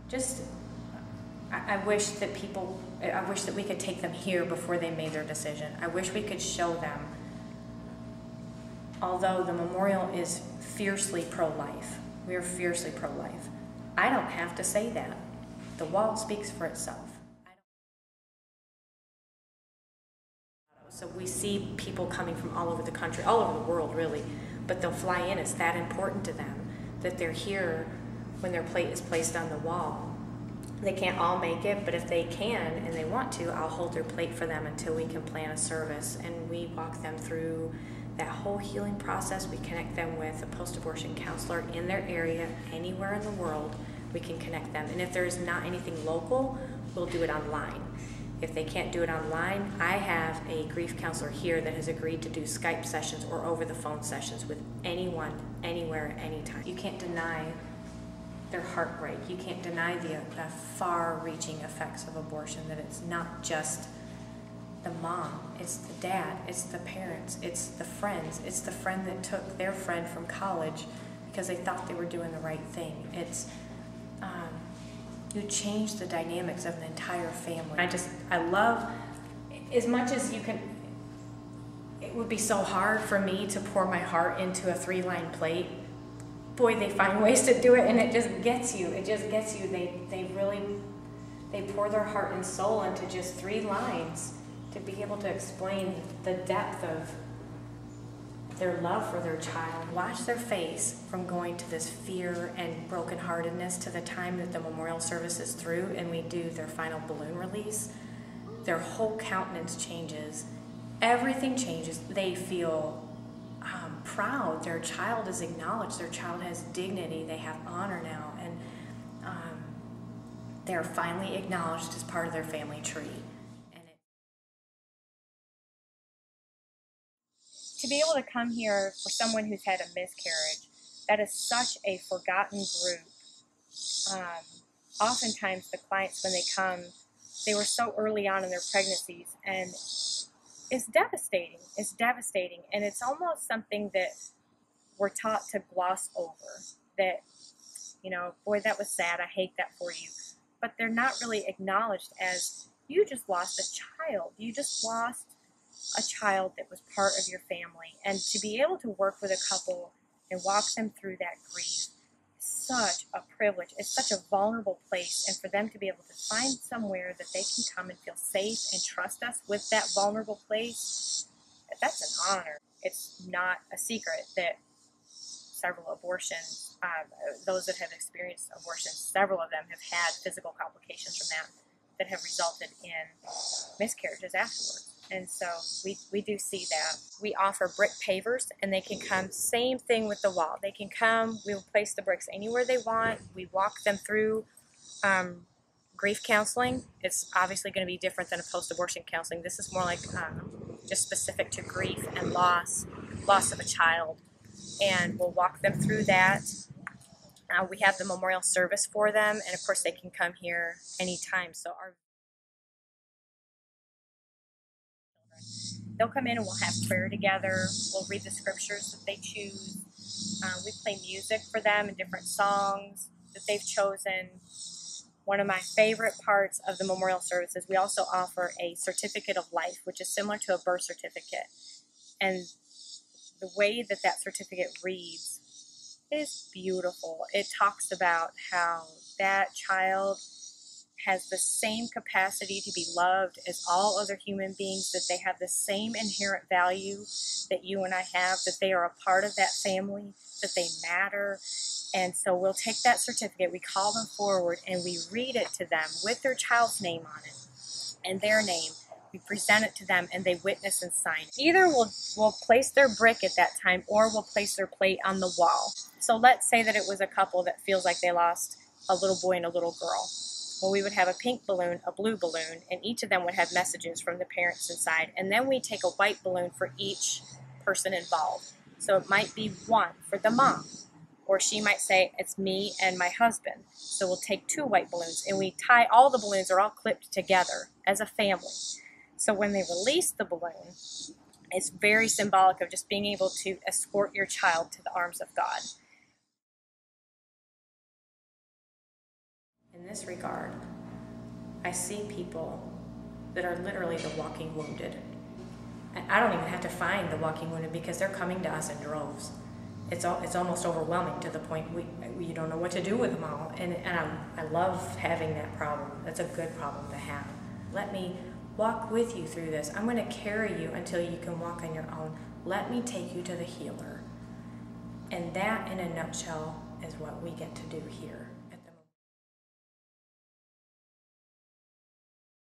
just, I wish that we could take them here before they made their decision. I wish we could show them, although the memorial is fiercely pro-life, we are fiercely pro-life, I don't have to say that. The wall speaks for itself. So we see people coming from all over the country, all over the world really, but they'll fly in. It's that important to them that they're here when their plate is placed on the wall. They can't all make it, but if they can and they want to, I'll hold their plate for them until we can plan a service, and we walk them through that whole healing process. We connect them with a post-abortion counselor in their area, anywhere in the world. We can connect them, and if there's not anything local, we'll do it online. If they can't do it online, I have a grief counselor here that has agreed to do Skype sessions or over the phone sessions with anyone, anywhere, anytime. You can't deny their heartbreak. You can't deny the far-reaching effects of abortion, that it's not just the mom, it's the dad, it's the parents, it's the friends, it's the friend that took their friend from college because they thought they were doing the right thing. It's, you change the dynamics of an entire family. I love, as much as you can, it would be so hard for me to pour my heart into a 3-line plate. Boy, they find ways to do it, and it just gets you. It just gets you. They pour their heart and soul into just 3 lines to be able to explain the depth of their love for their child. Watch their face from going to this fear and brokenheartedness to the time that the memorial service is through and we do their final balloon release. Their whole countenance changes. Everything changes. They feel proud. Their child is acknowledged. Their child has dignity. They have honor now, and they're finally acknowledged as part of their family tree. To be able to come here for someone who's had a miscarriage, that is such a forgotten group. Oftentimes the clients, when they come, they were so early on in their pregnancies, and it's devastating. It's devastating, and it's almost something that we're taught to gloss over. That, you know, boy, that was sad, I hate that for you. But they're not really acknowledged as, you just lost a child. You just lost a child that was part of your family. And to be able to work with a couple and walk them through that grief is such a privilege. It's such a vulnerable place, and for them to be able to find somewhere that they can come and feel safe and trust us with that vulnerable place, that's an honor. It's not a secret that several abortions, those that have experienced abortions, several of them have had physical complications from that have resulted in miscarriages afterwards. And so we do see that. We offer brick pavers, and they can come, same thing with the wall. They can come, we'll place the bricks anywhere they want. We walk them through grief counseling. It's obviously going to be different than a post-abortion counseling. This is more like just specific to grief and loss of a child. And we'll walk them through that. We have the memorial service for them, and of course they can come here anytime. So they'll come in and we'll have prayer together. We'll read the scriptures that they choose. We play music for them and different songs that they've chosen. One of my favorite parts of the memorial service is we also offer a certificate of life, which is similar to a birth certificate. And the way that that certificate reads is beautiful. It talks about how that child has the same capacity to be loved as all other human beings, that they have the same inherent value that you and I have, that they are a part of that family, that they matter. And so we'll take that certificate, we call them forward, and we read it to them with their child's name on it and their name. We present it to them, and they witness and sign. Either we'll place their brick at that time, or we'll place their plate on the wall. So let's say that it was a couple that feels like they lost a little boy and a little girl. Well, we would have a pink balloon, a blue balloon, and each of them would have messages from the parents inside. And then we take a white balloon for each person involved. So it might be one for the mom, or she might say, it's me and my husband. So we'll take 2 white balloons, and we tie, all the balloons are all clipped together as a family. So when they release the balloon, it's very symbolic of just being able to escort your child to the arms of God. In this regard, I see people that are literally the walking wounded. And I don't even have to find the walking wounded because they're coming to us in droves. It's almost overwhelming to the point you don't know what to do with them all. And I love having that problem. That's a good problem to have. Let me walk with you through this. I'm going to carry you until you can walk on your own. Let me take you to the healer. And that, in a nutshell, is what we get to do here.